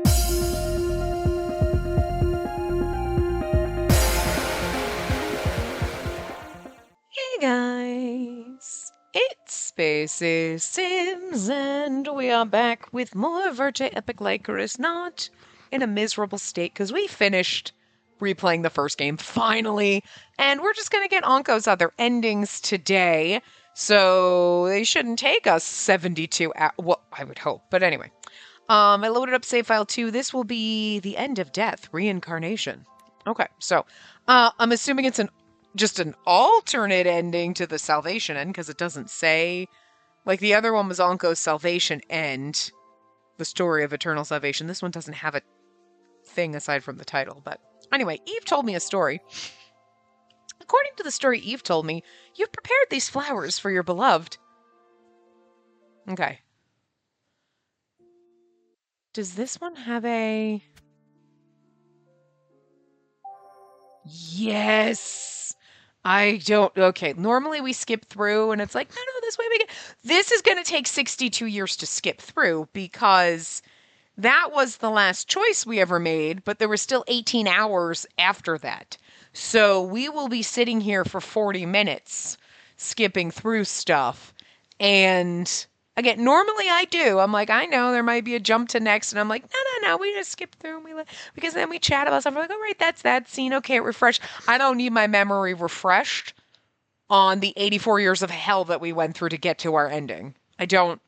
Hey guys, it's Spaces Sims, and we are back with more Virche Epic Lycoris, not in a miserable state, because we finished replaying the first game, finally, and we're just going to get Anko's other endings today, so they shouldn't take us 72 hours, well, I would hope, but anyway. I loaded up save file 2. This will be the end of death, reincarnation. Okay, so I'm assuming it's just an alternate ending to the salvation end, because it doesn't say, like the other one was Anko's salvation end, the story of eternal salvation. This one doesn't have a thing aside from the title, but anyway, Eve told me a story. According to the story Eve told me, you've prepared these flowers for your beloved. Okay. Does this one have a... Yes! I don't... Okay, normally we skip through and it's like, no, this way we get... This is going to take 62 years to skip through because that was the last choice we ever made, but there was still 18 hours after that. So we will be sitting here for 40 minutes skipping through stuff. And again, normally I do. I'm like, I know there might be a jump to next. And I'm like, no. We just skip through. Because then we chat about stuff. We're like, oh, right, that's that scene. Okay, refresh. I don't need my memory refreshed on the 84 years of hell that we went through to get to our ending. I don't.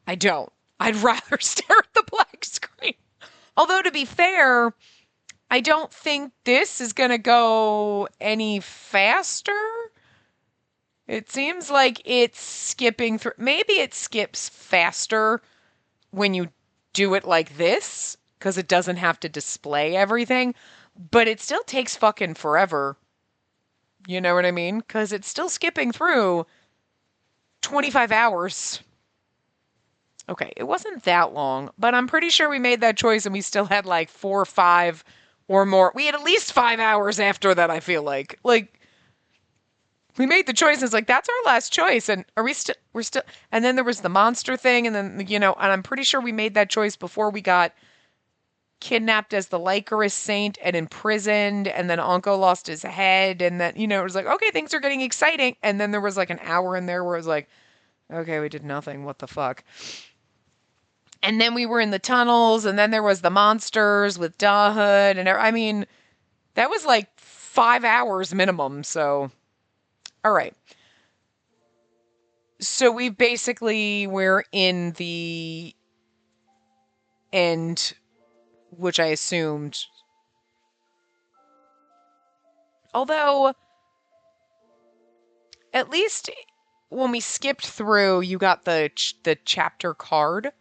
I'd rather stare at the black screen. Although, to be fair, I don't think this is going to go any faster. It seems like it's skipping through. Maybe it skips faster when you do it like this, because it doesn't have to display everything. But it still takes fucking forever. You know what I mean? Because it's still skipping through 25 hours. Okay, it wasn't that long, but I'm pretty sure we made that choice and we still had like 4 or 5 or more. We had at least 5 hours after that, I feel like. Like, we made the choice and it's like, that's our last choice. And we're still, and then there was the monster thing. And then, and I'm pretty sure we made that choice before we got kidnapped as the Lycoris saint and imprisoned. And then Anko lost his head. And then, it was like, okay, things are getting exciting. And then there was like an hour in there where it was like, okay, we did nothing. What the fuck? And then we were in the tunnels, and then there was the monsters with Dahud, and I mean, that was like 5 hours minimum, so... All right. So we're in the end, which I assumed... Although, at least when we skipped through, you got the chapter card.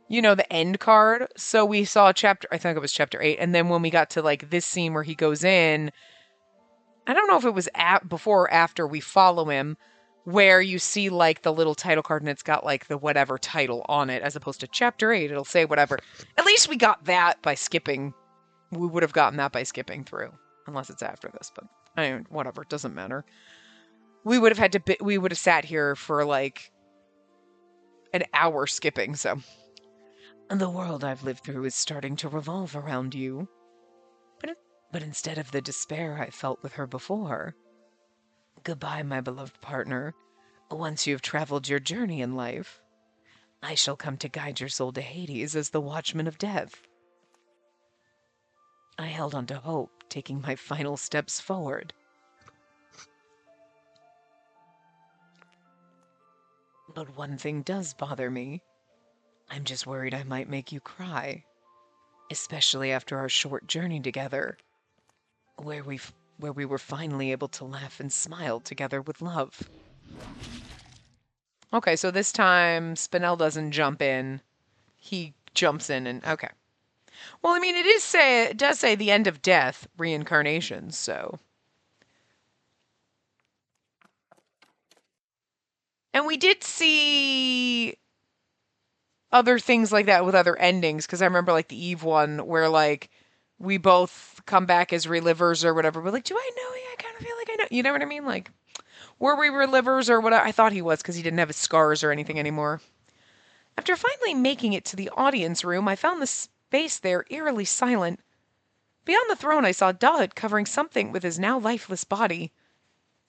The end card. So we saw I think it was chapter 8. And then when we got to like this scene where he goes in, I don't know if it was before or after we follow him, where you see like the little title card and it's got like the whatever title on it, as opposed to chapter 8. It'll say whatever. At least we got that by skipping. We would have gotten that by skipping through, unless it's after this, but whatever. It doesn't matter. We would have sat here for like an hour skipping, so... The world I've lived through is starting to revolve around you. But instead of the despair I felt with her before. Goodbye, my beloved partner. Once you have traveled your journey in life, I shall come to guide your soul to Hades as the watchman of death. I held on to hope, taking my final steps forward. But one thing does bother me. I'm just worried I might make you cry, especially after our short journey together, where we were finally able to laugh and smile together with love. Okay, so this time Spinel doesn't jump in. He jumps in and okay. Well, I mean, it does say the end of death, reincarnation, so. And we did see other things like that with other endings, because I remember like the Eve one where like we both come back as relivers or whatever. We're like, do I know you? I kind of feel like I know. You know what I mean? Like, were we relivers or whatever? I thought he was, because he didn't have his scars or anything anymore. After finally making it to the audience room, I found this face there, eerily silent. Beyond the throne I saw Dahut covering something with his now lifeless body.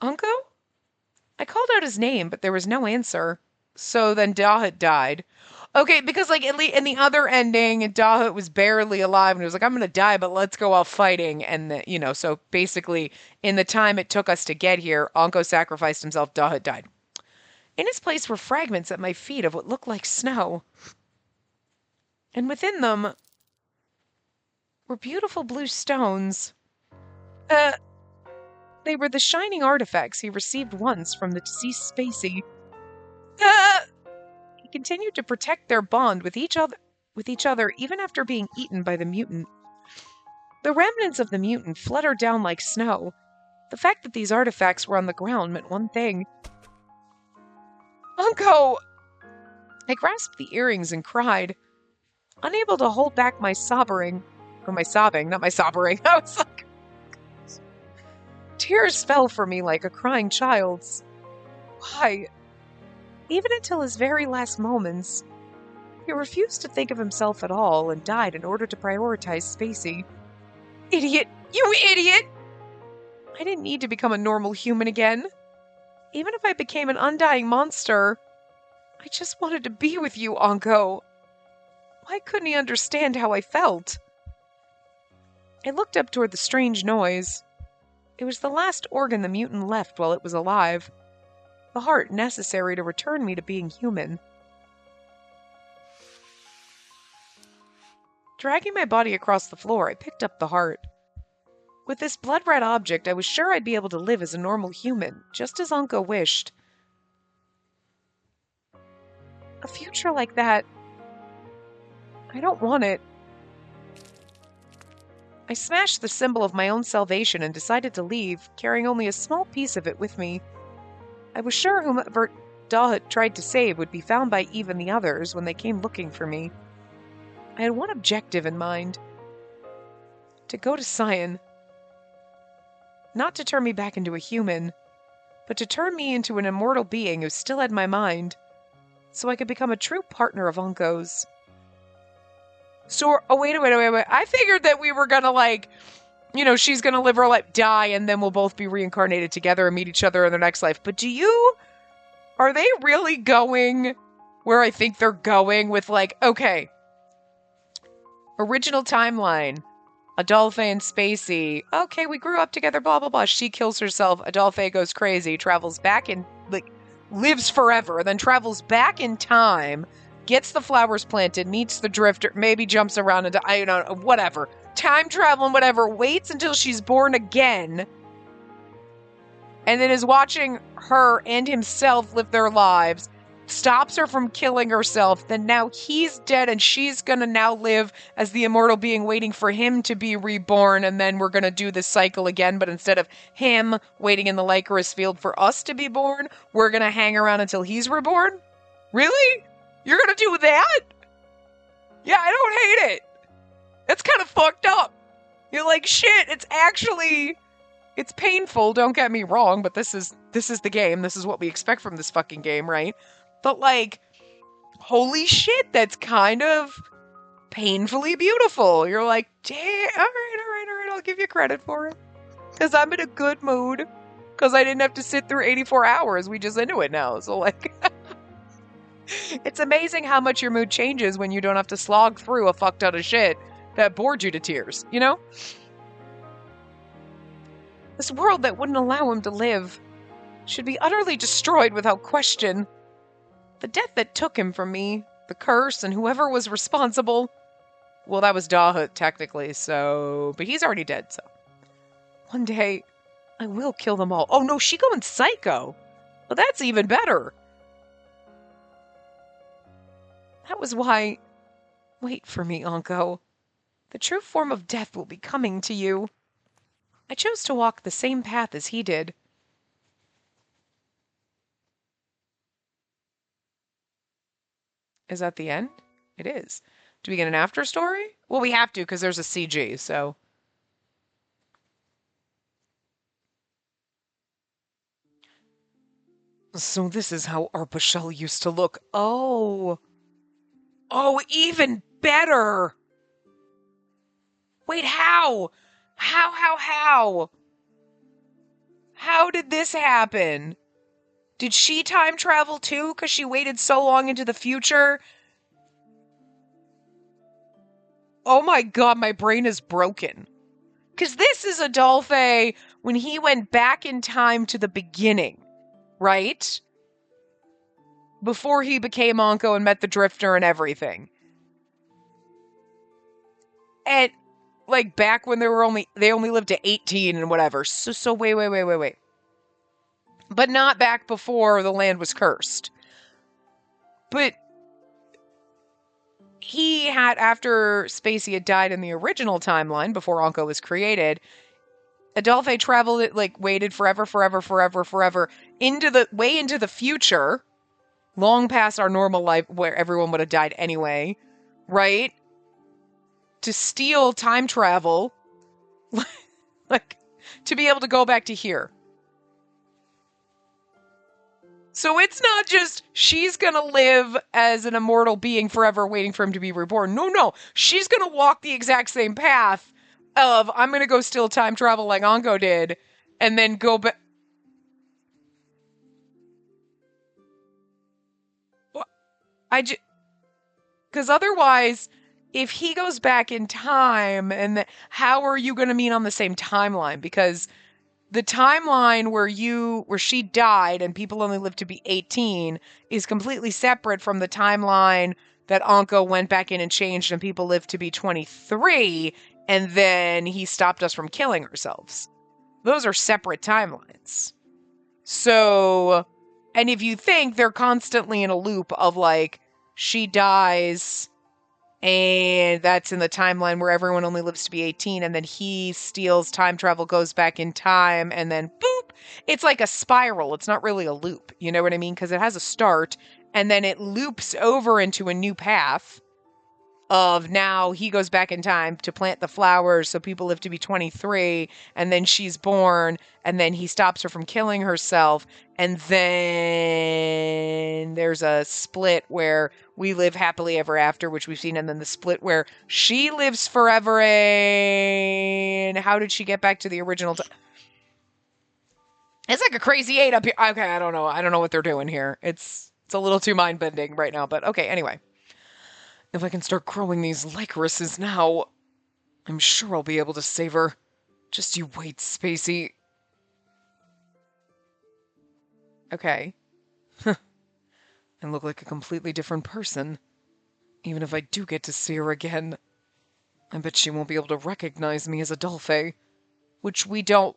Unco? I called out his name, but there was no answer. So then Dahut died. Okay, because like at least in the other ending, Dahut was barely alive and he was like, I'm gonna die, but let's go out fighting. And so basically in the time it took us to get here, Anko sacrificed himself, Dahut died. In his place were fragments at my feet of what looked like snow. And within them were beautiful blue stones. They were the shining artifacts he received once from the deceased Spacey. He continued to protect their bond with each other even after being eaten by the mutant. The remnants of the mutant fluttered down like snow. The fact that these artifacts were on the ground meant one thing. Unco! I grasped the earrings and cried, unable to hold back my sobbing. Or my sobbing, not my sobbering. I was like... Tears fell for me like a crying child's. Why? Even until his very last moments, he refused to think of himself at all and died in order to prioritize Spacey. Idiot! You idiot! I didn't need to become a normal human again. Even if I became an undying monster, I just wanted to be with you, Anko. Why couldn't he understand how I felt? I looked up toward the strange noise. It was the last organ the mutant left while it was alive. The heart necessary to return me to being human. Dragging my body across the floor, I picked up the heart. With this blood-red object, I was sure I'd be able to live as a normal human, just as Anko wished. A future like that... I don't want it. I smashed the symbol of my own salvation and decided to leave, carrying only a small piece of it with me. I was sure whomever Dahut tried to save would be found by Eve and the others when they came looking for me. I had one objective in mind. To go to Sion. Not to turn me back into a human, but to turn me into an immortal being who still had my mind, so I could become a true partner of Anko's. So, wait. I figured that we were gonna, she's gonna live her life, die, and then we'll both be reincarnated together and meet each other in their next life. But are they really going where I think they're going with, okay, original timeline, Adolphe and Spacey, okay, we grew up together, blah, blah, blah, she kills herself, Adolphe goes crazy, travels back in, lives forever, then travels back in time, gets the flowers planted, meets the drifter, maybe jumps around into, I don't know, whatever. Time traveling, whatever, waits until she's born again, and then is watching her and himself live their lives, stops her from killing herself, then now he's dead and she's gonna now live as the immortal being waiting for him to be reborn, and then we're gonna do this cycle again, but instead of him waiting in the Lycoris field for us to be born, we're gonna hang around until he's reborn? Really? You're gonna do that? Yeah, I don't hate it. That's kind of fucked up. You're like, shit, it's painful, don't get me wrong, but this is the game. This is what we expect from this fucking game, right? But holy shit, that's kind of painfully beautiful. You're like, damn, all right, I'll give you credit for it. Because I'm in a good mood. Because I didn't have to sit through 84 hours. We just into it now. So, it's amazing how much your mood changes when you don't have to slog through a fuck ton of shit that bored you to tears, you know? This world that wouldn't allow him to live should be utterly destroyed without question. The death that took him from me, the curse, and whoever was responsible. Well, that was Dahut, technically, so... But he's already dead, so... One day, I will kill them all. Oh no, she going psycho! Well, that's even better! That was why... Wait for me, Anko. The true form of death will be coming to you. I chose to walk the same path as he did. Is that the end? It is. Do we get an after story? Well, we have to because there's a CG, so... So this is how Arpachel used to look. Oh! Oh, even better! Wait, how? How? How did this happen? Did she time travel too? Because she waited so long into the future? Oh my god, my brain is broken. Because this is Adolphe when he went back in time to the beginning, right? Before he became Anko and met the Drifter and everything. And, like, back when they only lived to 18 and whatever. So wait. But not back before the land was cursed. But he had, after Spacey had died in the original timeline, before Anko was created, Adolphe traveled it, like, waited forever, into the future, long past our normal life, where everyone would have died anyway, right? To steal time travel, like, to be able to go back to here. So it's not just she's gonna live as an immortal being forever waiting for him to be reborn. No. She's gonna walk the exact same path of, I'm gonna go steal time travel like Anko did, and then go back. Because otherwise, if he goes back in time, how are you gonna meet on the same timeline? Because the timeline where she died and people only lived to be 18 is completely separate from the timeline that Anko went back in and changed and people lived to be 23 and then he stopped us from killing ourselves. Those are separate timelines. So, and if you think they're constantly in a loop of, like, she dies and that's in the timeline where everyone only lives to be 18, and then he steals time travel, goes back in time, and then boop! It's like a spiral. It's not really a loop. You know what I mean? Because it has a start, and then it loops over into a new path of now he goes back in time to plant the flowers so people live to be 23, and then she's born, and then he stops her from killing herself, and then there's a split where we live happily ever after, which we've seen, and then the split where she lives forever, and how did she get back to the original It's like a crazy 8 up here. Okay, I don't know what they're doing here. It's a little too mind-bending right now, but okay, anyway. If I can start growing these Lycorises now, I'm sure I'll be able to save her. Just you wait, Spacey. Okay. I look like a completely different person. Even if I do get to see her again, I bet she won't be able to recognize me as Adolphe. Which we don't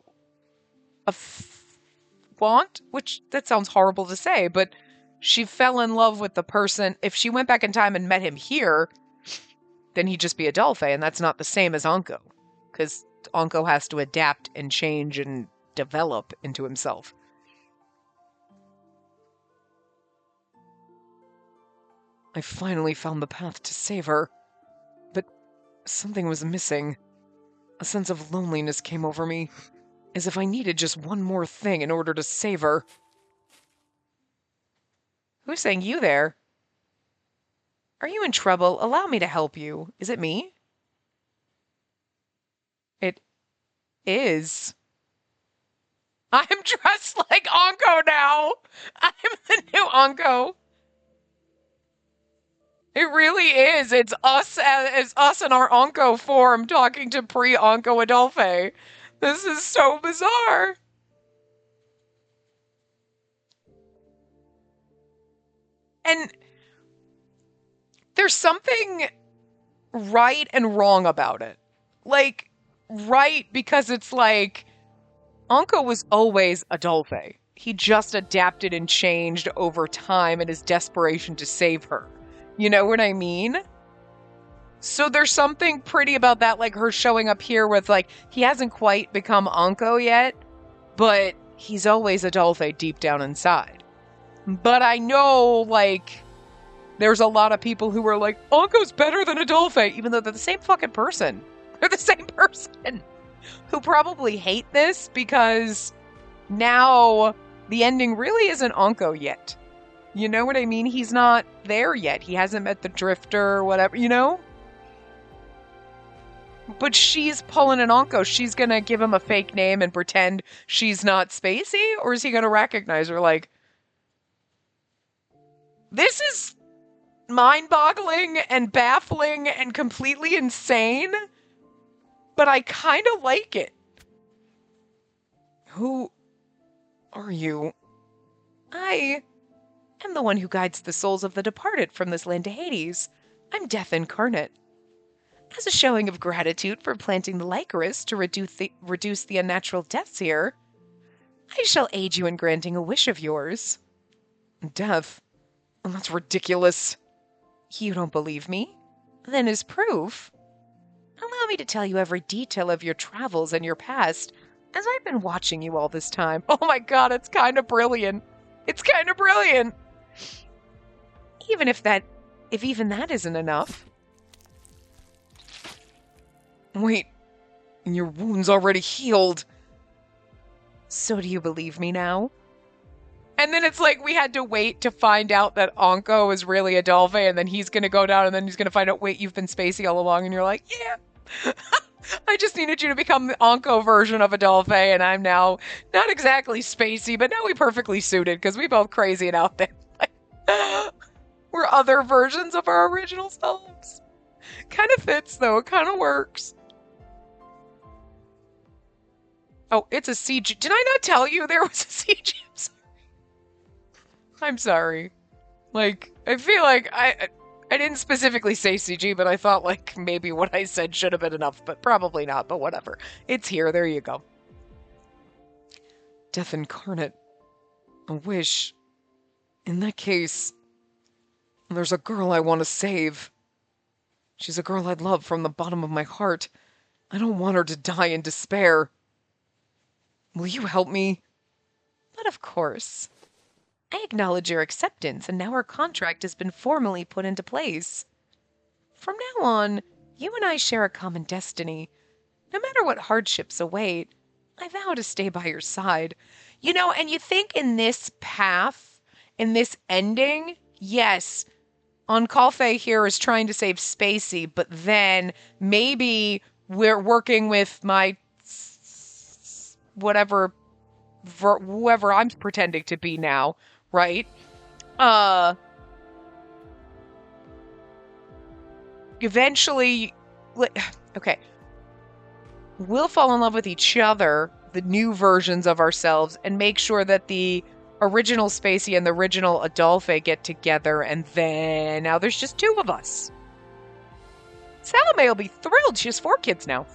want? Which, that sounds horrible to say, but she fell in love with the person. If she went back in time and met him here, then he'd just be Adolphe, and that's not the same as Anko. Because Anko has to adapt and change and develop into himself. I finally found the path to save her. But something was missing. A sense of loneliness came over me, as if I needed just one more thing in order to save her. Who's saying you there? Are you in trouble? Allow me to help you. Is it me? It is. I'm dressed like Anko now. I'm the new Anko. It really is. It's us in our Anko form talking to pre-Anko Adolphe. This is so bizarre. And there's something right and wrong about it. Like, right because it's like, Anko was always Adolphe. He just adapted and changed over time in his desperation to save her. You know what I mean? So there's something pretty about that, like her showing up here with, like, he hasn't quite become Anko yet, but he's always Adolphe deep down inside. But I know, like, there's a lot of people who are like, Anko's better than Adolphe, even though they're the same fucking person. They're the same person who probably hate this because now the ending really isn't Anko yet. You know what I mean? He's not there yet. He hasn't met the Drifter or whatever, you know? But she's pulling an Onko. She's gonna give him a fake name and pretend she's not Spacey? Or is he gonna recognize her? Like, this is mind-boggling and baffling and completely insane, but I kind of like it. Who are you? I am the one who guides the souls of the departed from this land to Hades. I'm death incarnate. As a showing of gratitude for planting the Lycoris to reduce the unnatural deaths here, I shall aid you in granting a wish of yours. Death? That's ridiculous. You don't believe me? Then as proof, allow me to tell you every detail of your travels and your past, as I've been watching you all this time. Oh my god, it's kind of brilliant. It's kind of brilliant. If even that isn't enough. Wait, your wound's already healed. So do you believe me now? And then it's like we had to wait to find out that Onko is really Adolphe, and then he's going to go down, and then he's going to find out, wait, you've been Spacey all along, and you're like, yeah. I just needed you to become the Onko version of Adolphe, and I'm now not exactly Spacey, but now we perfectly suited, because we both crazy and out there. We're other versions of our original selves. Kind of fits, though. It kind of works. Oh, it's a CG. Did I not tell you there was a CG? I'm sorry. Like, I feel like I didn't specifically say CG, but I thought like maybe what I said should have been enough, but probably not, but whatever. It's here. There you go. Death incarnate. A wish. In that case, there's a girl I want to save. She's a girl I'd love from the bottom of my heart. I don't want her to die in despair. Will you help me? But of course. I acknowledge your acceptance, and now our contract has been formally put into place. From now on, you and I share a common destiny. No matter what hardships await, I vow to stay by your side. You know, and you think in this path, in this ending, yes, Onkalfe here is trying to save Spacey, but then maybe we're working with my whoever I'm pretending to be now, right? Eventually, okay, we'll fall in love with each other, the new versions of ourselves, and make sure that the original Spacey and the original Adolphe get together, and then now there's just two of us. Salome will be thrilled. She has 4 kids now.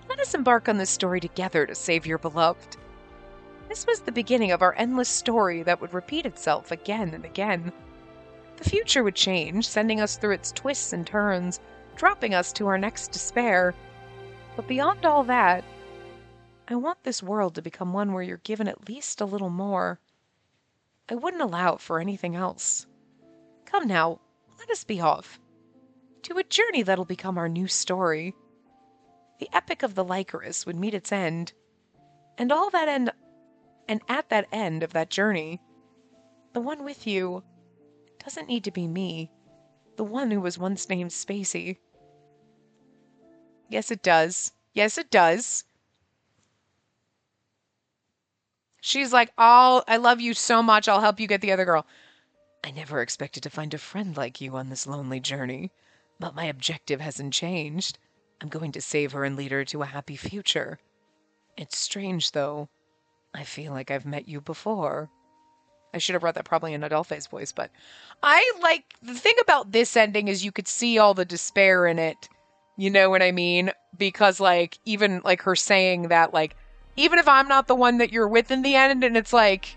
Let us embark on this story together to save your beloved. This was the beginning of our endless story that would repeat itself again and again. The future would change, sending us through its twists and turns, dropping us to our next despair. But beyond all that, I want this world to become one where you're given at least a little more. I wouldn't allow it for anything else. Come now, let us be off. To a journey that'll become our new story. The epic of the Lycoris would meet its end, and at that end of that journey, the one with you doesn't need to be me, the one who was once named Spacey. Yes, it does. Yes, it does. She's like, I love you so much, I'll help you get the other girl. I never expected to find a friend like you on this lonely journey, but my objective hasn't changed. I'm going to save her and lead her to a happy future. It's strange, though. I feel like I've met you before. I should have read that probably in Adolphe's voice, but I like, the thing about this ending is you could see all the despair in it. You know what I mean? Because, like, even, like, her saying that, like, even if I'm not the one that you're with in the end, and it's like,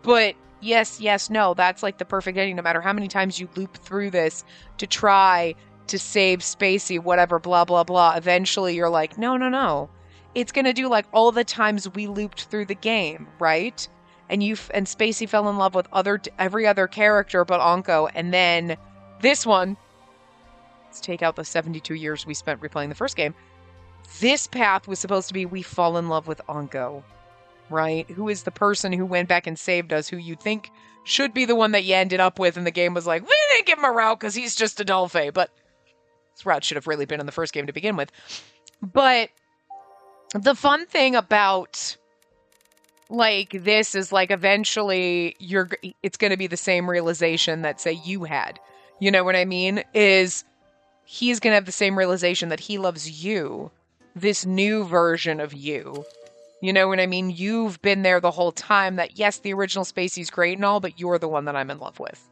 but yes, no, that's, like, the perfect ending, no matter how many times you loop through this to try to save Spacey, whatever, blah, blah, blah. Eventually you're like, no. It's going to do like all the times we looped through the game, right? And Spacey fell in love with every other character but Onko. And then this one, let's take out the 72 years we spent replaying the first game. This path was supposed to be we fall in love with Onko. right? Who is the person who went back and saved us, who you think should be the one that you ended up with, and the game was like, we didn't give him a route because he's just a Dolphin, but this route should have really been in the first game to begin with. But the fun thing about like this is like eventually it's going to be the same realization that say you had. You know what I mean? Is he's going to have the same realization that he loves you, this new version of you. You know what I mean? You've been there the whole time that yes, the original Spacey's great and all, but you're the one that I'm in love with.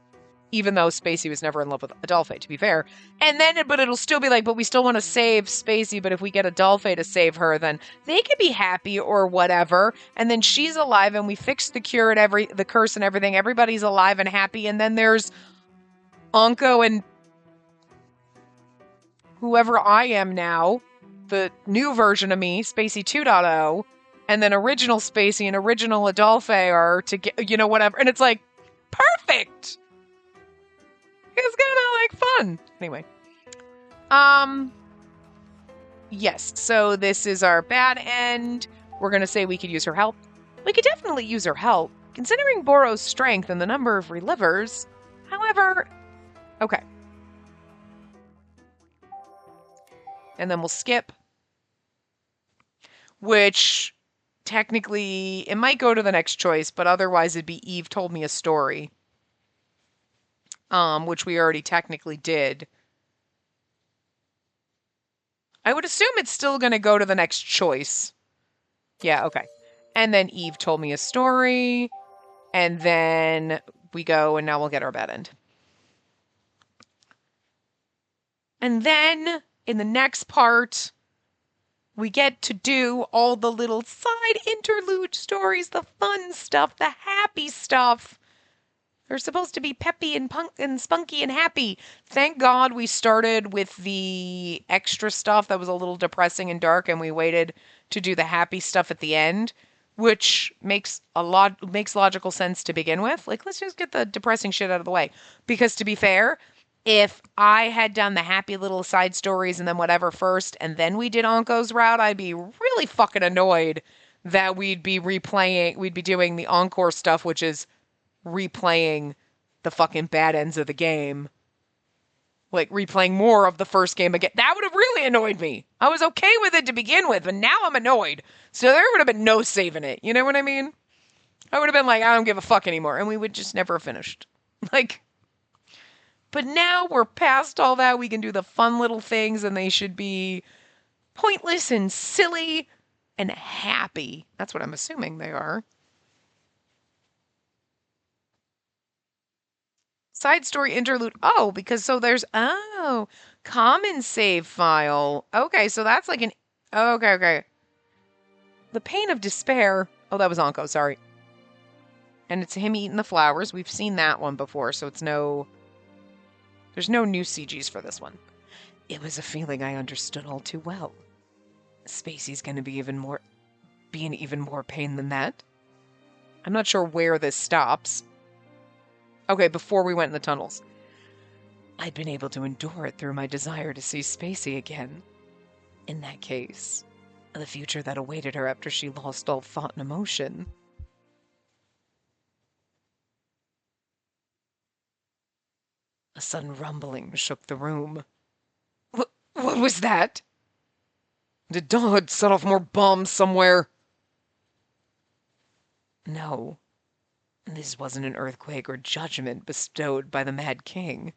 Even though Spacey was never in love with Adolphe, to be fair. And then, but it'll still be like, but we still want to save Spacey, but if we get Adolphe to save her, then they could be happy or whatever. And then she's alive and we fix the cure and the curse and everything. Everybody's alive and happy. And then there's Anko and whoever I am now, the new version of me, Spacey 2.0, and then original Spacey and original Adolphe are to get, you know, whatever. And it's like, perfect! It's kind of like fun. Anyway. Yes, so this is our bad end. We're going to say we could use her help. We could definitely use her help, considering Boro's strength and the number of relivers. However, okay. And then we'll skip. Which, technically, it might go to the next choice, but otherwise it'd be Eve told me a story. Which we already technically did. I would assume it's still going to go to the next choice. Yeah, okay. And then Eve told me a story. And then we go, and now we'll get our bad end. And then, in the next part, we get to do all the little side interlude stories, the fun stuff, the happy stuff. They're supposed to be peppy and punk and spunky and happy. Thank God we started with the extra stuff that was a little depressing and dark, and we waited to do the happy stuff at the end, which makes logical sense to begin with. Like, let's just get the depressing shit out of the way. Because to be fair, if I had done the happy little side stories and then whatever first, and then we did Anko's route, I'd be really fucking annoyed that we'd be doing the encore stuff, which is replaying the fucking bad ends of the game. Like, replaying more of the first game again. That would have really annoyed me. I was okay with it to begin with, but now I'm annoyed. So there would have been no saving it. You know what I mean? I would have been like, I don't give a fuck anymore. And we would just never have finished. Like, but now we're past all that. We can do the fun little things, and they should be pointless and silly and happy. That's what I'm assuming they are. Side story interlude. Oh, because so there's, common save file. Okay, so that's like okay. The Pain of Despair. Oh, that was Anko, sorry. And it's him eating the flowers. We've seen that one before, so there's no new CGs for this one. It was a feeling I understood all too well. Spacey's gonna be even more pain than that. I'm not sure where this stops. Okay, before we went in the tunnels. I'd been able to endure it through my desire to see Spacey again. In that case, the future that awaited her after she lost all thought and emotion. A sudden rumbling shook the room. What was that? Did Dawn set off more bombs somewhere? No. This wasn't an earthquake or judgment bestowed by the Mad King.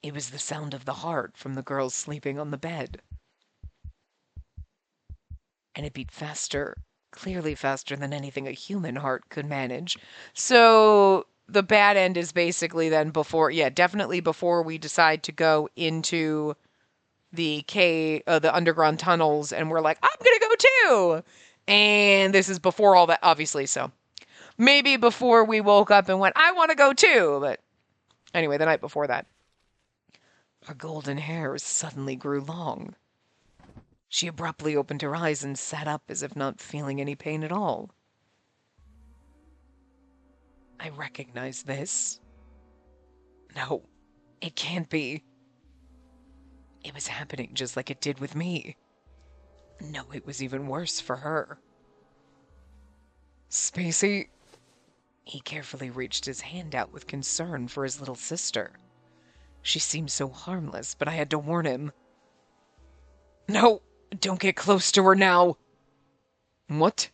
It was the sound of the heart from the girl sleeping on the bed. And it beat faster, clearly faster than anything a human heart could manage. So the bad end is basically then definitely before we decide to go into the underground tunnels, and we're like, I'm gonna go too! And this is before all that, obviously, so. Maybe before we woke up and went, I want to go too, but anyway, the night before that. Her golden hair suddenly grew long. She abruptly opened her eyes and sat up as if not feeling any pain at all. I recognize this. No, it can't be. It was happening just like it did with me. No, it was even worse for her. Spacey. He carefully reached his hand out with concern for his little sister. She seemed so harmless, but I had to warn him. No, don't get close to her now. What?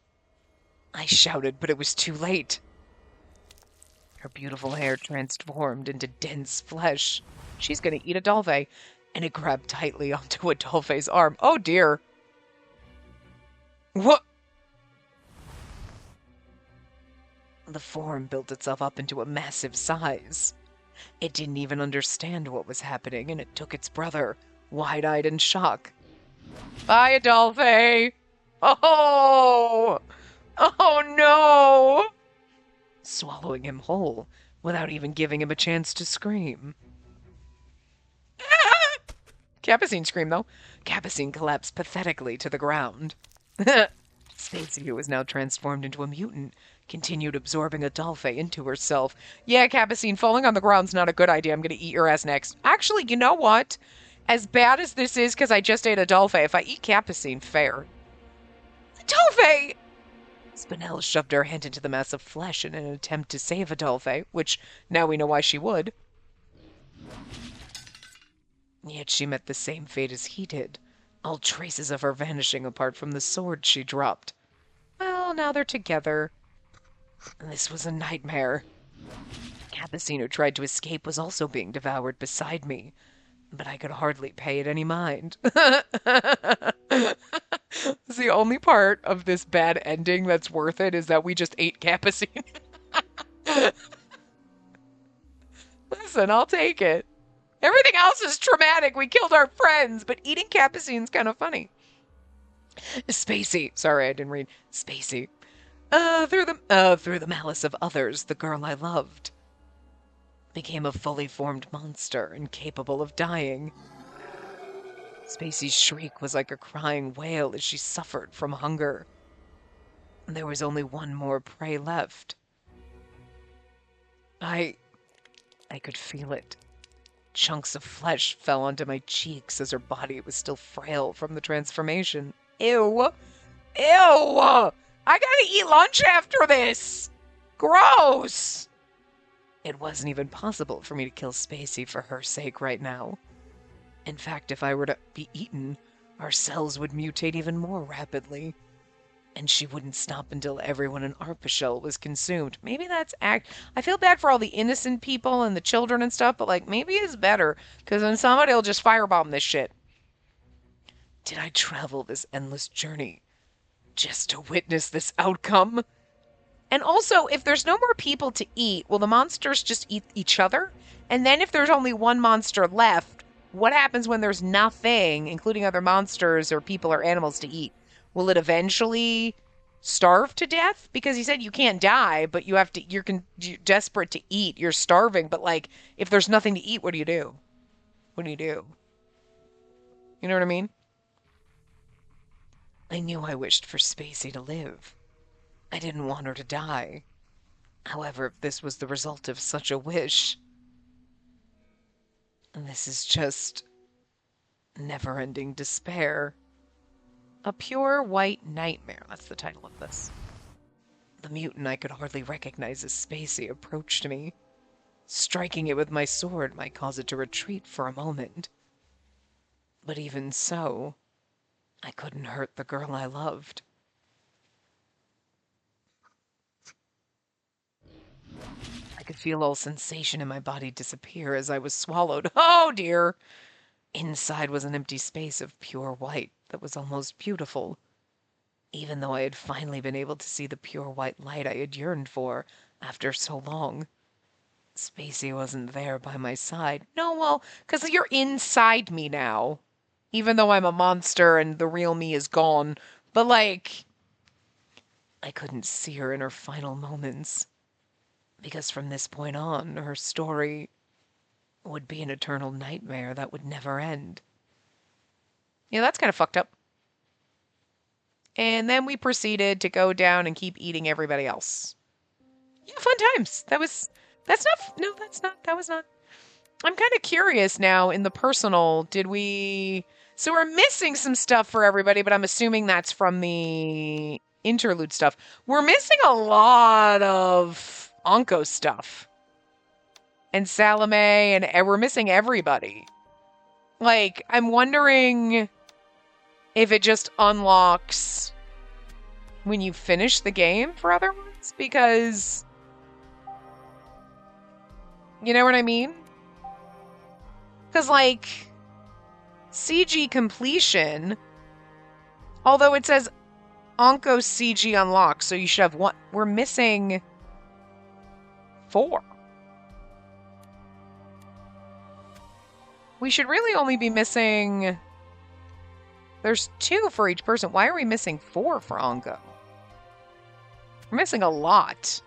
I shouted, but it was too late. Her beautiful hair transformed into dense flesh. She's going to eat Adolphe, and it grabbed tightly onto Adolphe's arm. Oh, dear. What? The form built itself up into a massive size. It didn't even understand what was happening, and it took its brother, wide-eyed in shock. Bye, Adolphe! Oh! Oh, no! Swallowing him whole, without even giving him a chance to scream. Capucine screamed, though. Capucine collapsed pathetically to the ground. Stacey, who was now transformed into a mutant, continued absorbing Adolphe into herself. Yeah, Capucine, falling on the ground's not a good idea. I'm going to eat your ass next. Actually, you know what? As bad as this is because I just ate Adolphe, if I eat Capucine, fair. Adolphe! Spinel shoved her hand into the mass of flesh in an attempt to save Adolphe, which now we know why she would. Yet she met the same fate as he did, all traces of her vanishing apart from the sword she dropped. Well, now they're together. This was a nightmare. Capucine, who tried to escape, was also being devoured beside me, but I could hardly pay it any mind. It's the only part of this bad ending that's worth it is that we just ate Capucine. Listen, I'll take it. Everything else is traumatic. We killed our friends, but eating Capucine's kind of funny. Spacey. Sorry, I didn't read. Spacey. Through the malice of others, the girl I loved became a fully formed monster, incapable of dying. Spacey's shriek was like a crying wail as she suffered from hunger. There was only one more prey left. I could feel it. Chunks of flesh fell onto my cheeks as her body was still frail from the transformation. Ew! Ew! I gotta eat lunch after this! Gross! It wasn't even possible for me to kill Spacey for her sake right now. In fact, if I were to be eaten, our cells would mutate even more rapidly. And she wouldn't stop until everyone in Arpachel was consumed. Maybe that's I feel bad for all the innocent people and the children and stuff, but like maybe it's better, because then somebody will just firebomb this shit. Did I travel this endless journey just to witness this outcome? And also, if there's no more people to eat, will the monsters just eat each other? And then if there's only one monster left, what happens when there's nothing, including other monsters or people or animals, to eat? Will it eventually starve to death? Because he said you can't die, but you're desperate to eat. You're starving, but like, if there's nothing to eat, what do you do? What do you do? You know what I mean? I knew I wished for Spacey to live. I didn't want her to die. However, if this was the result of such a wish, this is just never-ending despair. A pure white nightmare. That's the title of this. The mutant I could hardly recognize as Spacey approached me. Striking it with my sword might cause it to retreat for a moment. But even so, I couldn't hurt the girl I loved. I could feel all sensation in my body disappear as I was swallowed. Oh dear! Inside was an empty space of pure white that was almost beautiful. Even though I had finally been able to see the pure white light I had yearned for after so long. Spacey wasn't there by my side. No, well, because you're inside me now. Even though I'm a monster and the real me is gone. But, like, I couldn't see her in her final moments. Because from this point on, her story would be an eternal nightmare that would never end. Yeah, that's kind of fucked up. And then we proceeded to go down and keep eating everybody else. Yeah, fun times. That was not. I'm kind of curious now in the personal, so we're missing some stuff for everybody, but I'm assuming that's from the interlude stuff. We're missing a lot of Anko stuff. And Salome, and we're missing everybody. Like, I'm wondering if it just unlocks when you finish the game for other ones, because you know what I mean? Because, like, CG completion, although it says Onko CG unlocked, so you should have one. We're missing 4. We should really only be missing... There's 2 for each person. Why are we missing 4 for Onko? We're missing a lot.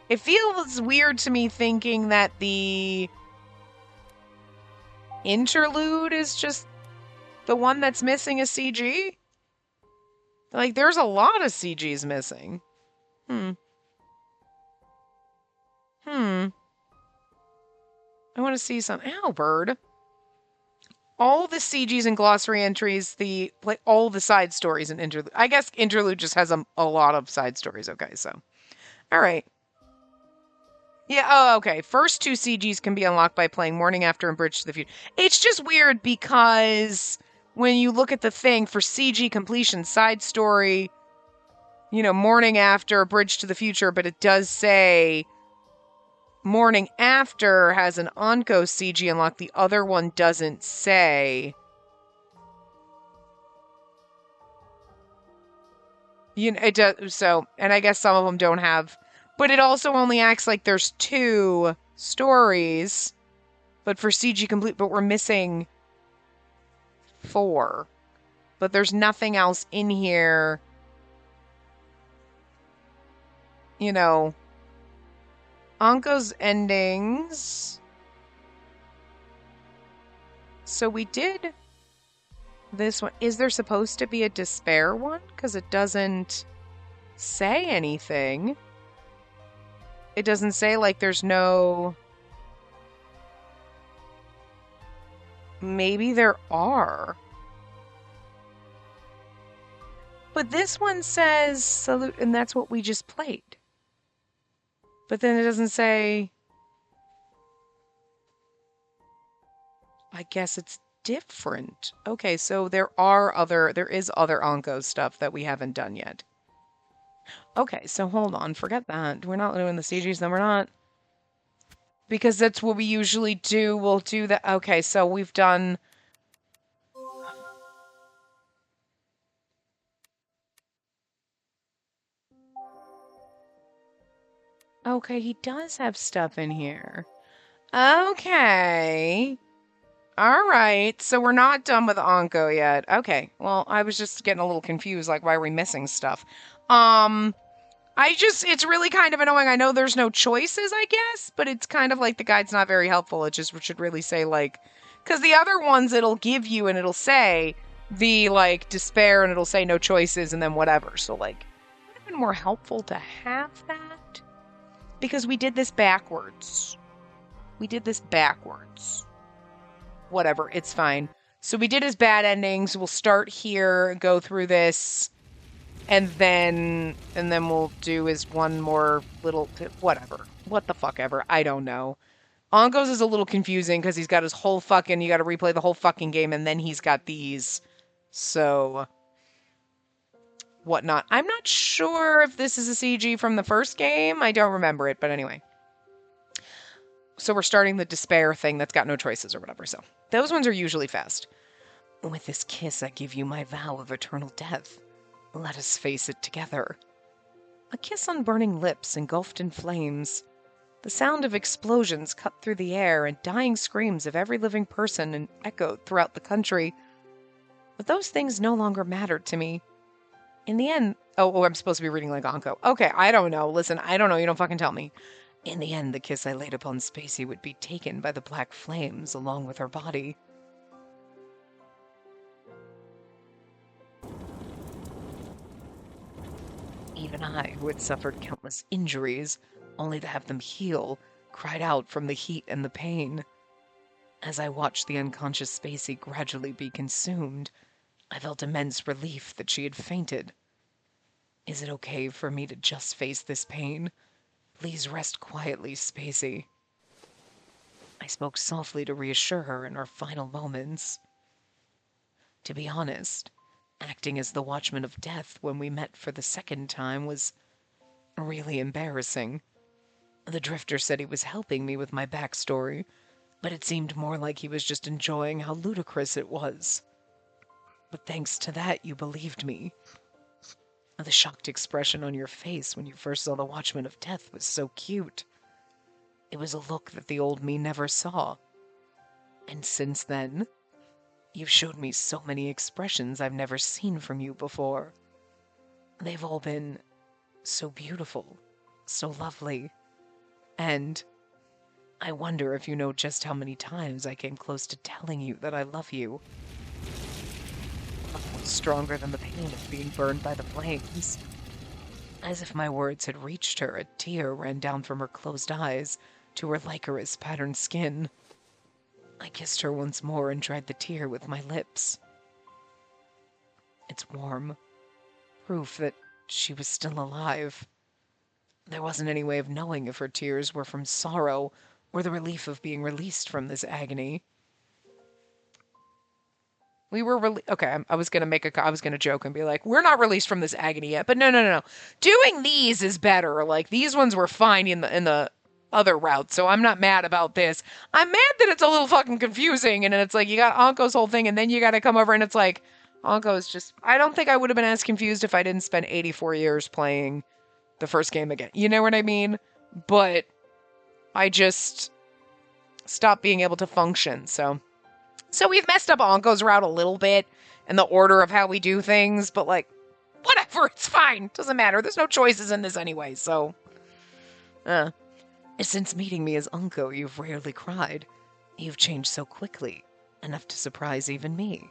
It feels weird to me thinking that the interlude is just the one that's missing a CG. Like, there's a lot of CGs missing. I want to see some... Ow, bird. All the CGs and glossary entries, all the side stories and interlude. I guess interlude just has a lot of side stories. Okay, so. All right. Yeah, oh, okay. First 2 CGs can be unlocked by playing Morning After and Bridge to the Future. It's just weird because when you look at the thing for CG completion, side story, Morning After, Bridge to the Future, but it does say Morning After has an Onko CG unlock. The other one doesn't say. It does. So, and I guess some of them don't have, but it also only acts like there's 2 stories. But for CG complete, but we're missing 4. But there's nothing else in here. Onko's endings. So we did this one. Is there supposed to be a despair one? Because it doesn't say anything. It doesn't say, like, there's no... Maybe there are. But this one says salute, and that's what we just played. But then it doesn't say... I guess it's different. Okay, so there is other Onko stuff that we haven't done yet. Okay, so hold on, forget that. We're not doing the CGs, then we're not. Because that's what we usually do. We'll do that. Okay, so we've done... Okay, he does have stuff in here. Okay. All right, so we're not done with Onko yet. Okay, well, I was just getting a little confused, like, why are we missing stuff? It's really kind of annoying. I know there's no choices, I guess, but it's kind of like the guide's not very helpful. It just should really say, like, because the other ones it'll give you and it'll say the, like, despair and it'll say no choices and then whatever. So, like, it would have been more helpful to have that. Because we did this backwards. Whatever, it's fine. So we did his bad endings. We'll start here, go through this, and then we'll do his one more little whatever. What the fuck ever. I don't know. Onko's is a little confusing because he's got his whole fucking, you gotta replay the whole fucking game, and then he's got these. So whatnot. I'm not sure if this is a CG from the first game. I don't remember it, but anyway. So we're starting the despair thing that's got no choices or whatever. So those ones are usually fast. With this kiss, I give you my vow of eternal death. Let us face it together. A kiss on burning lips engulfed in flames. The sound of explosions cut through the air and dying screams of every living person and echoed throughout the country. But those things no longer mattered to me. In the end... Oh, I'm supposed to be reading like Onko. Okay, I don't know. Listen, I don't know. You don't fucking tell me. In the end, the kiss I laid upon Spacey would be taken by the black flames along with her body. Even I, who had suffered countless injuries, only to have them heal, cried out from the heat and the pain. As I watched the unconscious Spacey gradually be consumed, I felt immense relief that she had fainted. Is it okay for me to just face this pain? Please rest quietly, Spacey. I spoke softly to reassure her in our final moments. To be honest, acting as the Watchman of Death when we met for the second time was really embarrassing. The Drifter said he was helping me with my backstory, but it seemed more like he was just enjoying how ludicrous it was. But thanks to that, you believed me. The shocked expression on your face when you first saw the Watchman of Death was so cute. It was a look that the old me never saw. And since then, you've showed me so many expressions I've never seen from you before. They've all been so beautiful, so lovely. And I wonder if you know just how many times I came close to telling you that I love you. Love was stronger than the pain of being burned by the flames. As if my words had reached her, a tear ran down from her closed eyes to her Lycoris patterned skin. I kissed her once more and dried the tear with my lips. It's warm. Proof that she was still alive. There wasn't any way of knowing if her tears were from sorrow or the relief of being released from this agony. Okay, I was gonna joke and be like, we're not released from this agony yet, but no. Doing these is better. Like, these ones were fine in the other route, so I'm not mad about this. I'm mad that it's a little fucking confusing, and then it's like, you got Anko's whole thing, and then you gotta come over, and it's like, Anko's just, I don't think I would have been as confused if I didn't spend 84 years playing the first game again. You know what I mean? But I just stopped being able to function, so we've messed up Anko's route a little bit in the order of how we do things, but like, whatever, it's fine. Doesn't matter. There's no choices in this anyway, so. Since meeting me as Anko, you've rarely cried. You've changed so quickly, enough to surprise even me.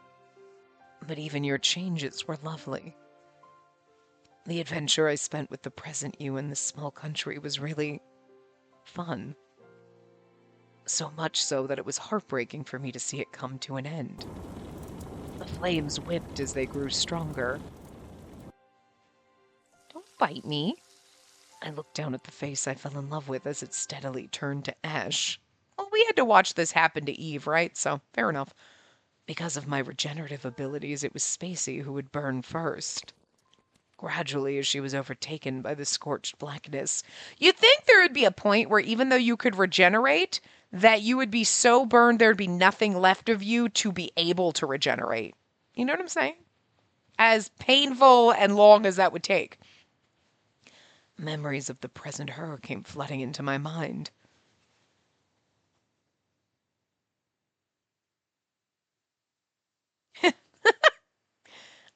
But even your changes were lovely. The adventure I spent with the present you in this small country was really fun. So much so that it was heartbreaking for me to see it come to an end. The flames whipped as they grew stronger. Don't bite me. I looked down at the face I fell in love with as it steadily turned to ash. Well, we had to watch this happen to Eve, right? So, fair enough. Because of my regenerative abilities, it was Spacey who would burn first. Gradually, as she was overtaken by the scorched blackness. You'd think there would be a point where even though you could regenerate, that you would be so burned there'd be nothing left of you to be able to regenerate. You know what I'm saying? As painful and long as that would take. Memories of the present her came flooding into my mind.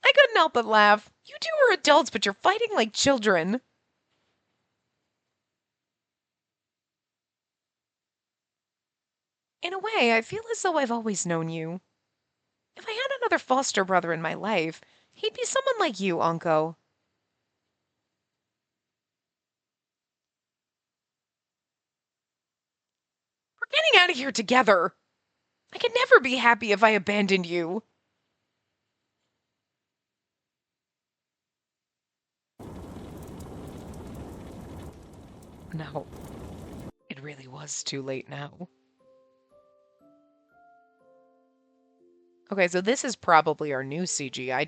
I couldn't help but laugh. You two are adults, but you're fighting like children. In a way, I feel as though I've always known you. If I had another foster brother in my life, he'd be someone like you, Anko. We're getting out of here together. I could never be happy if I abandoned you. No, it really was too late now. Okay, so this is probably our new CG. I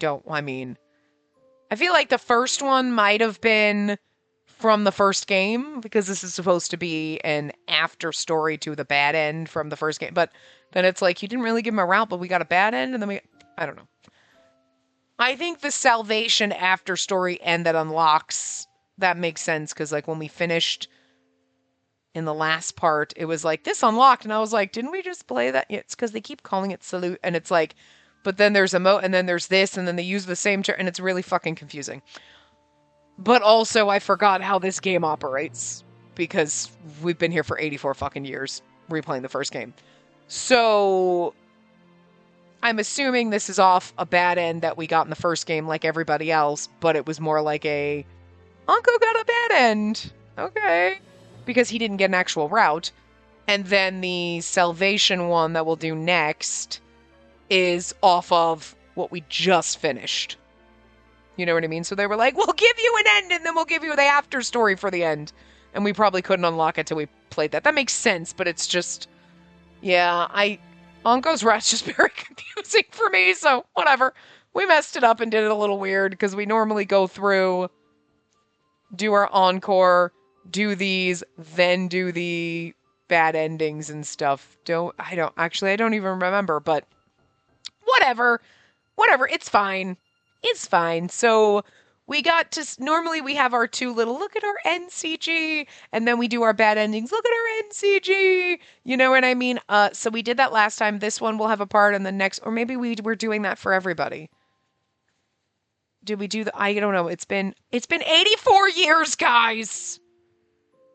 feel like the first one might have been from the first game, because this is supposed to be an after story to the bad end from the first game. But then it's like, you didn't really give him a route, but we got a bad end, and then I don't know. I think the salvation after story end that unlocks, that makes sense, because like when we finished in the last part, it was like, this unlocked, and I was like, didn't we just play that? Yeah, it's because they keep calling it salute, and it's like, but then there's and then there's this, and then they use the same term, and it's really fucking confusing. But also, I forgot how this game operates, because we've been here for 84 fucking years, replaying the first game. So, I'm assuming this is off a bad end that we got in the first game like everybody else, but it was more like a, Anko got a bad end. Okay. Because he didn't get an actual route. And then the salvation one that we'll do next is off of what we just finished. You know what I mean? So they were like, we'll give you an end and then we'll give you the after story for the end. And we probably couldn't unlock it till we played that. That makes sense, but it's just, yeah, Anko's Rat's just very confusing for me, so whatever. We messed it up and did it a little weird because we normally go through, do our encore, do these, then do the bad endings and stuff. I don't even remember, but whatever. Whatever, it's fine. It's fine. So we got to, normally we have our two little, look at our NCG, and then we do our bad endings, look at our NCG, you know what I mean? So we did that last time. This one will have a part in the next, or maybe we're doing that for everybody. Did we do I don't know. It's been 84 years, guys,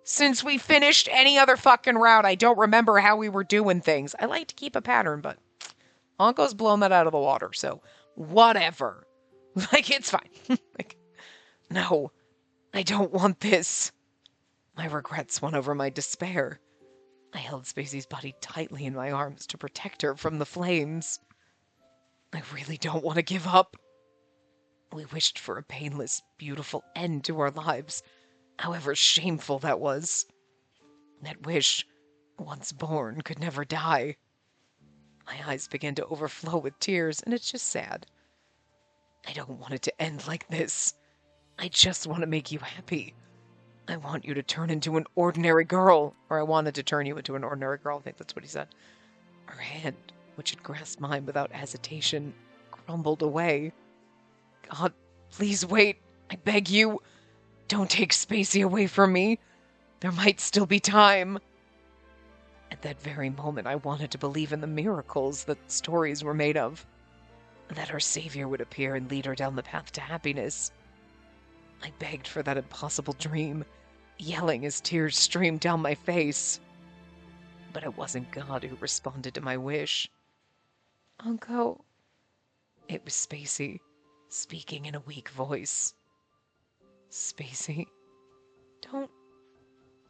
since we finished any other fucking route. I don't remember how we were doing things. I like to keep a pattern, but Anko's blown that out of the water, so whatever. Like, it's fine. Like, no, I don't want this. My regrets won over my despair. I held Spacey's body tightly in my arms to protect her from the flames. I really don't want to give up. We wished for a painless, beautiful end to our lives, however shameful that was. That wish, once born, could never die. My eyes began to overflow with tears, and it's just sad. I don't want it to end like this. I just want to make you happy. I want you to turn into an ordinary girl. Or I wanted to turn you into an ordinary girl. I think that's what he said. Her hand, which had grasped mine without hesitation, crumbled away. God, please wait. I beg you. Don't take Spacey away from me. There might still be time. At that very moment, I wanted to believe in the miracles that stories were made of. That her savior would appear and lead her down the path to happiness. I begged for that impossible dream, yelling as tears streamed down my face. But it wasn't God who responded to my wish. Uncle. It was Spacey, speaking in a weak voice. Spacey, don't...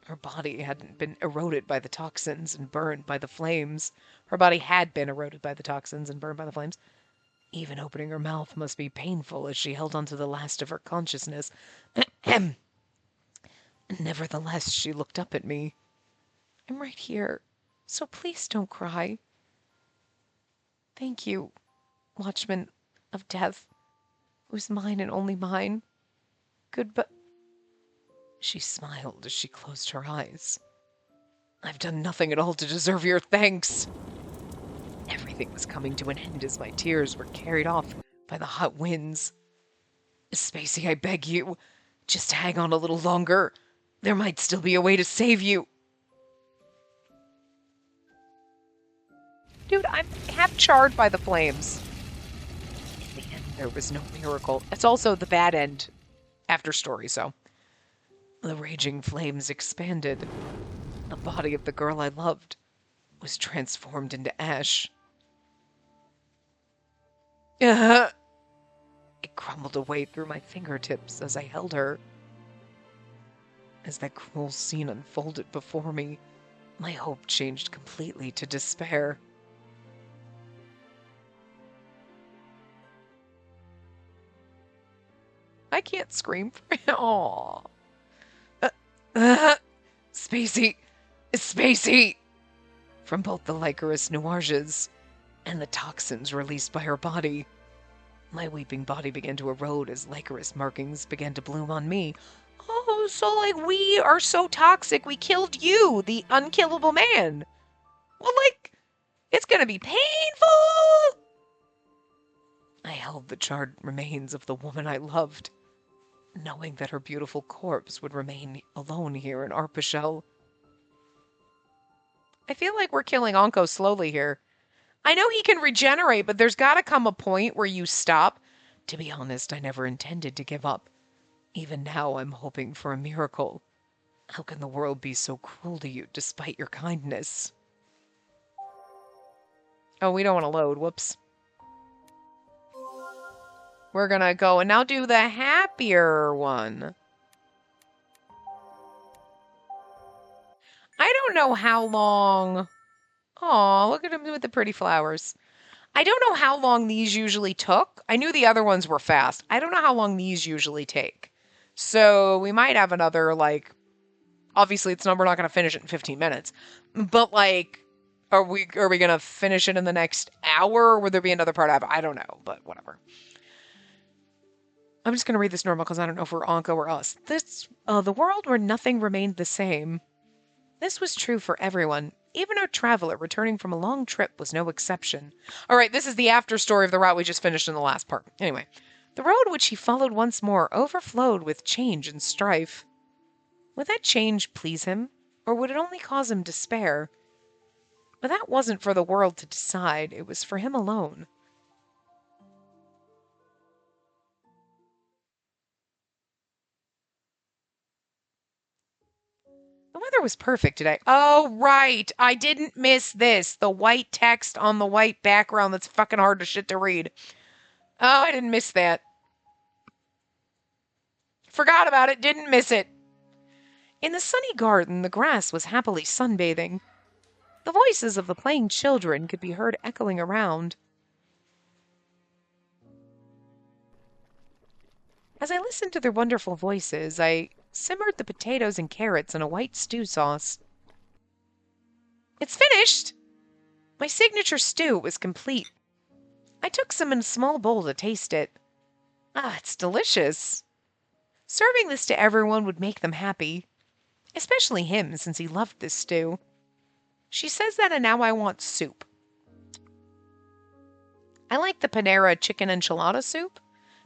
Her body hadn't been eroded by the toxins and burned by the flames. Her body had been eroded by the toxins and burned by the flames. Even opening her mouth must be painful as she held on to the last of her consciousness. Nevertheless, she looked up at me. I'm right here, so please don't cry. Thank you, Watchman of Death. It was mine and only mine. Goodbye. She smiled as she closed her eyes. I've done nothing at all to deserve your thanks. Everything was coming to an end as my tears were carried off by the hot winds. Spacey, I beg you, just hang on a little longer. There might still be a way to save you. Dude, I'm half charred by the flames. In the end, there was no miracle. It's also the bad end after story, so. The raging flames expanded. The body of the girl I loved was transformed into ash. It crumbled away through my fingertips as I held her. As that cruel scene unfolded before me, my hope changed completely to despair. I can't scream for him. Aww. Spacey! Spacey! From both the Lycoris noirs and the toxins released by her body, my weeping body began to erode as Lycoris markings began to bloom on me. Oh, so like we are so toxic we killed you, the unkillable man. Well, like, it's gonna be painful! I held the charred remains of the woman I loved, knowing that her beautiful corpse would remain alone here in Arpachel. I feel like we're killing Anko slowly here. I know he can regenerate, but there's got to come a point where you stop. To be honest, I never intended to give up. Even now, I'm hoping for a miracle. How can the world be so cruel to you despite your kindness? Oh, we don't want to load. Whoops. We're going to go and now do the happier one. I don't know how long. Aw, look at him with the pretty flowers. I don't know how long these usually took. I knew the other ones were fast. I don't know how long these usually take. So we might have another, like, obviously we're not going to finish it in 15 minutes. But, like, are we going to finish it in the next hour? Or will there be another part? I don't know, but whatever. I'm just going to read this normal because I don't know if we're Anka or us. The world where nothing remained the same. This was true for everyone. Even our traveler returning from a long trip was no exception. All right, this is the after story of the route we just finished in the last part. Anyway, the road which he followed once more overflowed with change and strife. Would that change please him, or would it only cause him despair? But that wasn't for the world to decide. It was for him alone. The weather was perfect today. Oh, right. I didn't miss this. The white text on the white background that's fucking hard to shit to read. Oh, I didn't miss that. Forgot about it. Didn't miss it. In the sunny garden, the grass was happily sunbathing. The voices of the playing children could be heard echoing around. As I listened to their wonderful voices, I simmered the potatoes and carrots in a white stew sauce. It's finished! My signature stew was complete. I took some in a small bowl to taste it. Ah, it's delicious. Serving this to everyone would make them happy, especially him, since he loved this stew. She says that, and now I want soup. I like the Panera chicken enchilada soup,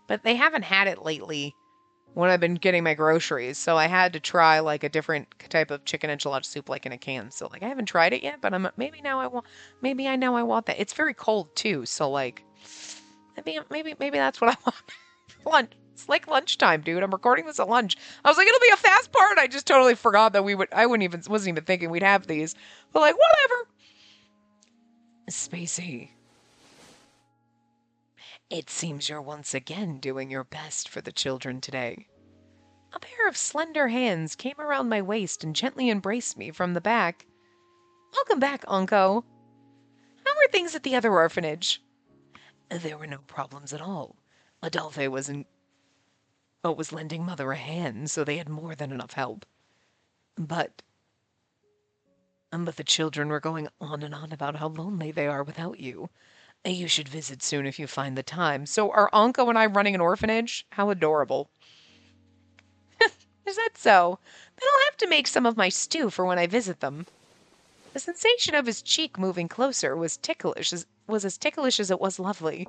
but they haven't had it lately when I've been getting my groceries, so I had to try like a different type of chicken enchilada soup, like in a can. So like I haven't tried it yet, but maybe I know I want that. It's very cold too, so like maybe that's what I want. Lunch. It's like lunchtime, dude. I'm recording this at lunch. I was like, it'll be a fast part. I just totally forgot that wasn't even thinking we'd have these. But like, whatever. Spacey. It seems you're once again doing your best for the children today. A pair of slender hands came around my waist and gently embraced me from the back. Welcome back, Unco. How were things at the other orphanage? There were no problems at all. Adolphe was lending Mother a hand, so they had more than enough help. But the children were going on and on about how lonely they are without you. You should visit soon if you find the time. So are Anko and I running an orphanage? How adorable. Is that so? Then I'll have to make some of my stew for when I visit them. The sensation of his cheek moving closer was as ticklish as it was lovely.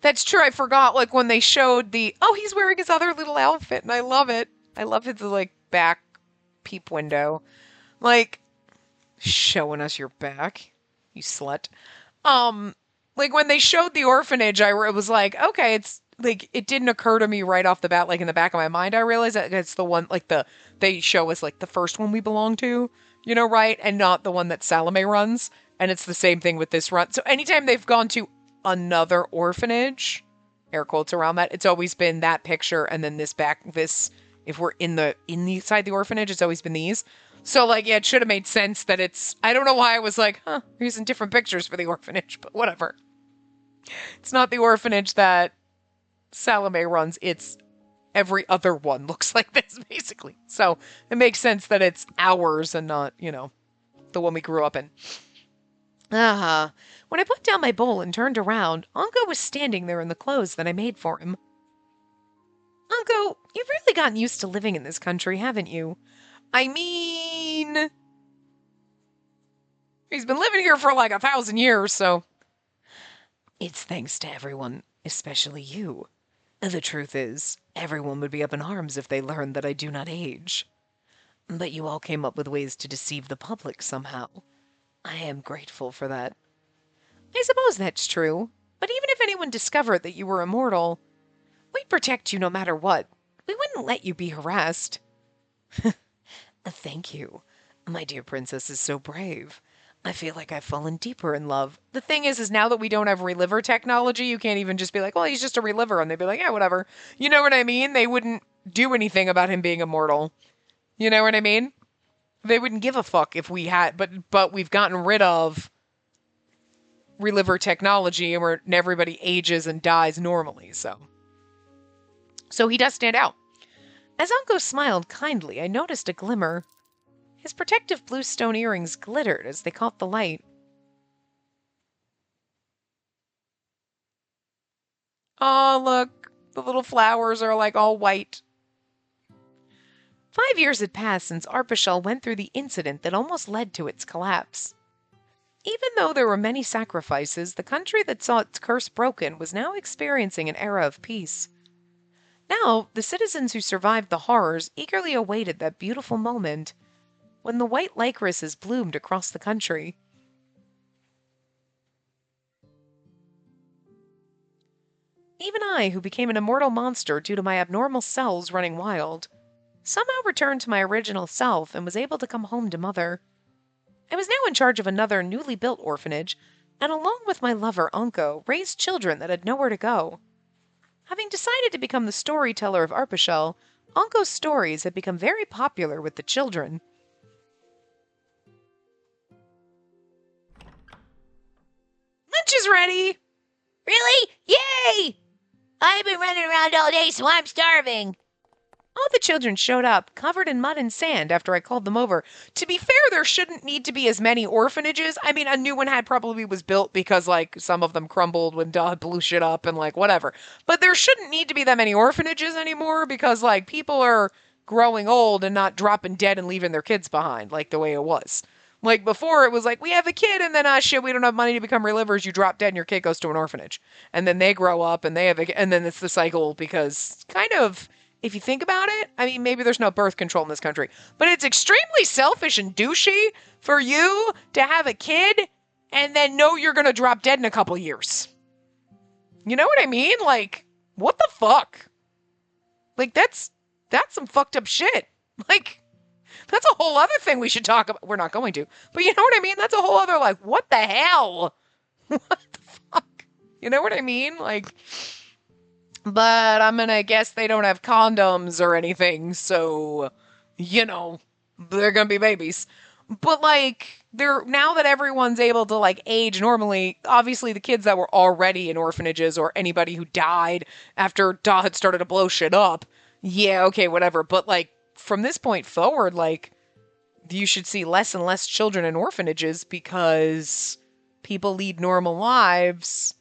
That's true. I forgot, like, when they showed he's wearing his other little outfit, and I love it. I love his, like, back peep window. Like, showing us your back, you slut. Like, when they showed the orphanage, it was like, okay, it's, like, it didn't occur to me right off the bat, like, in the back of my mind, I realized that it's the one, like, they show us, like, the first one we belong to, right? And not the one that Salome runs. And it's the same thing with this run. So anytime they've gone to another orphanage, air quotes around that, it's always been that picture, and then if we're inside the orphanage, it's always been these. So like, yeah, it should have made sense that I don't know why I was like, we're using different pictures for the orphanage, but whatever. It's not the orphanage that Salome runs, it's every other one looks like this, basically. So it makes sense that it's ours and not, the one we grew up in. When I put down my bowl and turned around, Unco was standing there in the clothes that I made for him. Unco, you've really gotten used to living in this country, haven't you? I mean, he's been living here for like 1,000 years, so. It's thanks to everyone, especially you. The truth is, everyone would be up in arms if they learned that I do not age. But you all came up with ways to deceive the public somehow. I am grateful for that. I suppose that's true, but even if anyone discovered that you were immortal, we'd protect you no matter what. We wouldn't let you be harassed. Thank you. My dear princess is so brave. I feel like I've fallen deeper in love. The thing is now that we don't have reliver technology, you can't even just be like, well, he's just a reliver, and they'd be like, yeah, whatever. You know what I mean? They wouldn't do anything about him being immortal. You know what I mean? They wouldn't give a fuck if we had, but we've gotten rid of reliver technology and where everybody ages and dies normally. So he does stand out. As Unko smiled kindly, I noticed a glimmer. His protective blue stone earrings glittered as they caught the light. Oh, look, the little flowers are like all white. 5 years had passed since Arpachel went through the incident that almost led to its collapse. Even though there were many sacrifices, the country that saw its curse broken was now experiencing an era of peace. Now, the citizens who survived the horrors eagerly awaited that beautiful moment when the white lycorises bloomed across the country. Even I, who became an immortal monster due to my abnormal cells running wild, somehow returned to my original self and was able to come home to Mother. I was now in charge of another newly built orphanage, and along with my lover Unko, raised children that had nowhere to go. Having decided to become the storyteller of Arpachel, Unko's stories had become very popular with the children. Lunch is ready! Really? Yay! I've been running around all day, so I'm starving. All the children showed up, covered in mud and sand after I called them over. To be fair, there shouldn't need to be as many orphanages. I mean, a new one probably was built because, like, some of them crumbled when Dodd blew shit up and, like, whatever. But there shouldn't need to be that many orphanages anymore because, like, people are growing old and not dropping dead and leaving their kids behind, like the way it was. Like, before, it was like, we have a kid, and then, shit, we don't have money to become relivers. You drop dead and your kid goes to an orphanage. And then they grow up and they have and then it's the cycle because kind of... If you think about it, I mean, maybe there's no birth control in this country, but it's extremely selfish and douchey for you to have a kid and then know you're going to drop dead in a couple years. You know what I mean? Like, what the fuck? Like, that's some fucked up shit. Like, that's a whole other thing we should talk about. We're not going to, but you know what I mean? That's a whole other, like, what the hell? What the fuck? You know what I mean? Like... But I'm gonna guess they don't have condoms or anything, so, you know, they're gonna be babies. But, like, now that everyone's able to, like, age normally, obviously the kids that were already in orphanages or anybody who died after Da had started to blow shit up, yeah, okay, whatever. But, like, from this point forward, like, you should see less and less children in orphanages because people lead normal lives,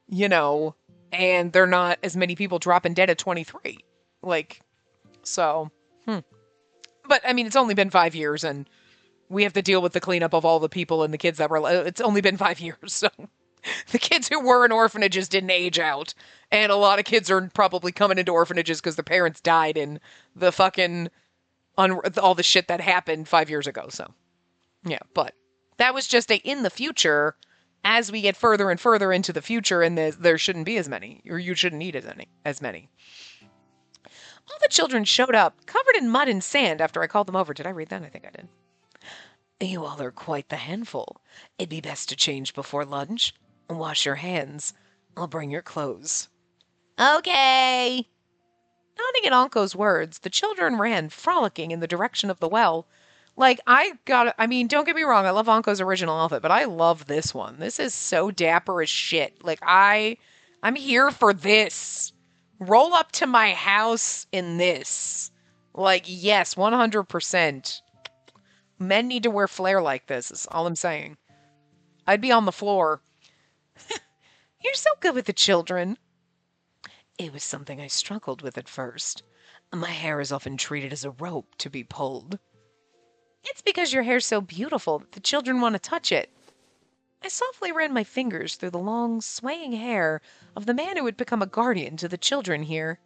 you know, and they're not as many people dropping dead at 23. Like, so, But, I mean, it's only been 5 years, and we have to deal with the cleanup of all the people and the kids that were... It's only been 5 years, so... The kids who were in orphanages didn't age out. And a lot of kids are probably coming into orphanages because their parents died in the fucking... all the shit that happened 5 years ago, so... Yeah, but that was just in the future... As we get further and further into the future, and there shouldn't be as many, or you shouldn't need as many. All the children showed up, covered in mud and sand after I called them over. Did I read that? I think I did. You all are quite the handful. It'd be best to change before lunch. Wash your hands. I'll bring your clothes. Okay. Nodding at Anko's words, the children ran, frolicking in the direction of the well. Like, I mean, don't get me wrong, I love Anko's original outfit, but I love this one. This is so dapper as shit. Like, I'm here for this. Roll up to my house in this. Like, yes, 100%. Men need to wear flair like this, is all I'm saying. I'd be on the floor. You're so good with the children. It was something I struggled with at first. My hair is often treated as a rope to be pulled. It's because your hair's so beautiful that the children want to touch it. I softly ran my fingers through the long, swaying hair of the man who would become a guardian to the children here.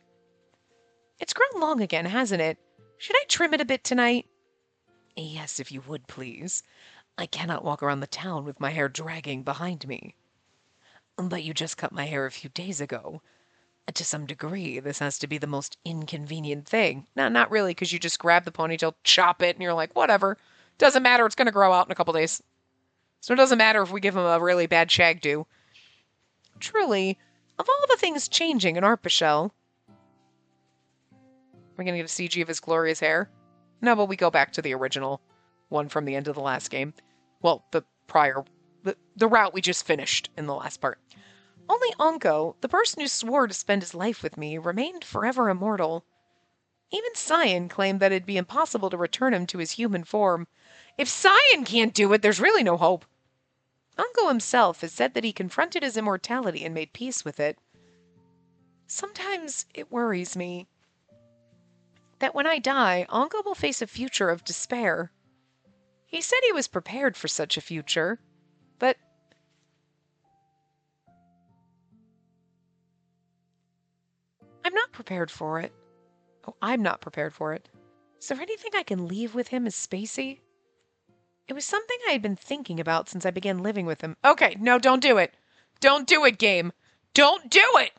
It's grown long again, hasn't it? Should I trim it a bit tonight? Yes, if you would, please. I cannot walk around the town with my hair dragging behind me. But you just cut my hair a few days ago. To some degree, this has to be the most inconvenient thing. No, not really, because you just grab the ponytail, chop it, and you're like, whatever. Doesn't matter, it's going to grow out in a couple days. So it doesn't matter if we give him a really bad shag do. Truly, of all the things changing in Arpachel... We're going to get a CG of his glorious hair? No, but we go back to the original one from the end of the last game. Well, the prior the route we just finished in the last part. Only Anko, the person who swore to spend his life with me, remained forever immortal. Even Cyan claimed that it'd be impossible to return him to his human form. If Cyan can't do it, there's really no hope. Anko himself has said that he confronted his immortality and made peace with it. Sometimes it worries me that when I die, Anko will face a future of despair. He said he was prepared for such a future, but I'm not prepared for it. Oh, I'm not prepared for it. Is there anything I can leave with him as Spacey? It was something I had been thinking about since I began living with him. Okay, no, don't do it. Don't do it, game. Don't do it!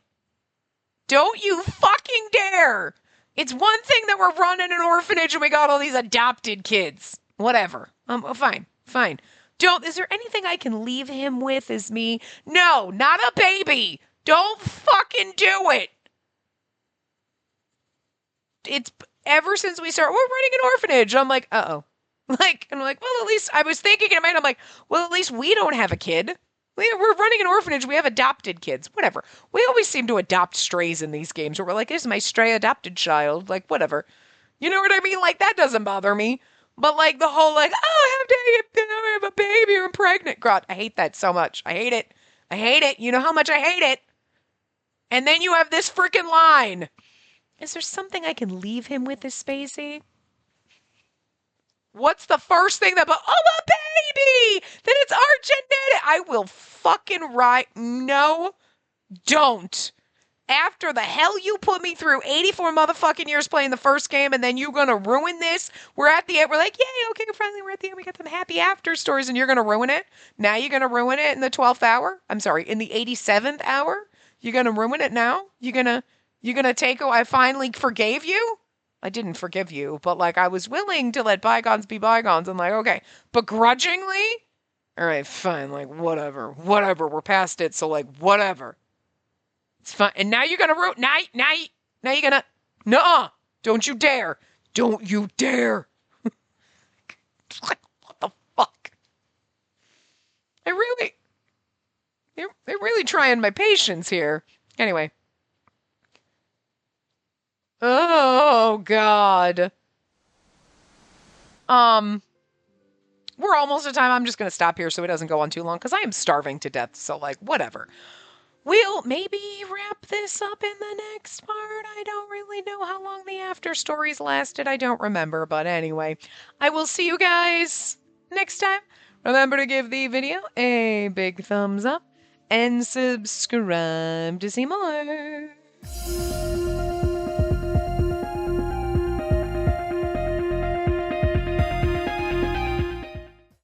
Don't you fucking dare! It's one thing that we're running an orphanage and we got all these adopted kids. Whatever. Fine. Is there anything I can leave him with as me? No, not a baby! Don't fucking do it! It's ever since we started, we're running an orphanage. I'm like, uh-oh. I'm like, well, at least I was thinking in my mind, I'm like, well, at least we don't have a kid. We're running an orphanage. We have adopted kids. Whatever. We always seem to adopt strays in these games where we're like, this is my stray adopted child. Like, whatever. You know what I mean? Like, that doesn't bother me. But like the whole like, oh, I have a baby or I'm pregnant. God, I hate that so much. I hate it. I hate it. You know how much I hate it. And then you have this freaking line. Is there something I can leave him with as Spacey? What's the first thing that, a baby! Then it's our genetic. I will fucking write. No, don't. After the hell you put me through 84 motherfucking years playing the first game and then you're going to ruin this. We're at the end. We're like, yay, okay, finally we're at the end. We got some happy after stories and you're going to ruin it. Now you're going to ruin it in the 12th hour. I'm sorry, in the 87th hour. You're going to ruin it now. You're going to take, I finally forgave you. I didn't forgive you, but like I was willing to let bygones be bygones. I'm like, okay, begrudgingly? All right, fine, like whatever, we're past it, so like whatever. It's fine. And now you're gonna root, now you're gonna, nuh-uh, don't you dare. Don't you dare. What the fuck? They're really trying my patience here. Anyway. Oh, God. We're almost at time. I'm just going to stop here so it doesn't go on too long because I am starving to death. So, like, whatever. We'll maybe wrap this up in the next part. I don't really know how long the after stories lasted. I don't remember. But anyway, I will see you guys next time. Remember to give the video a big thumbs up and subscribe to see more.